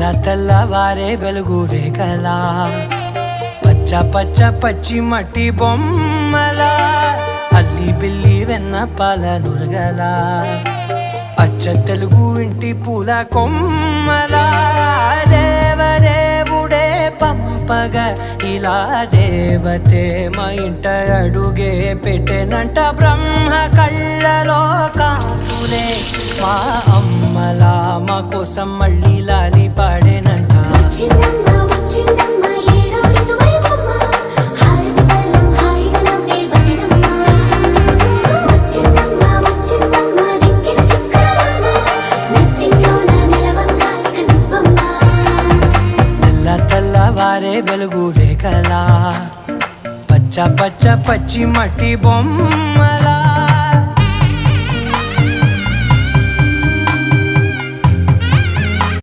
తెల్లవారే వెలుగు రేఖలా పచ్చ పచ్చ పచ్చి మట్టి బొమ్మల అల్లి బిల్లి వెన్న పాల నురగల అచ్చ తెలుగు ఇంటి పూల కొమ్మల దేవదేవుడే పంపగా ఇలా దేవతే మా ఇంట అడుగే పెట్టెనంట బ్రహ్మ కళ్ళలో కాంతులే మా అమ్మలా మా కోసం మళ్ళీ లాలి పాడేనంట తెల్లవారే వెలుగు రేఖలా పచ్చ పచ్చ పచ్చి మట్టి బొమ్మల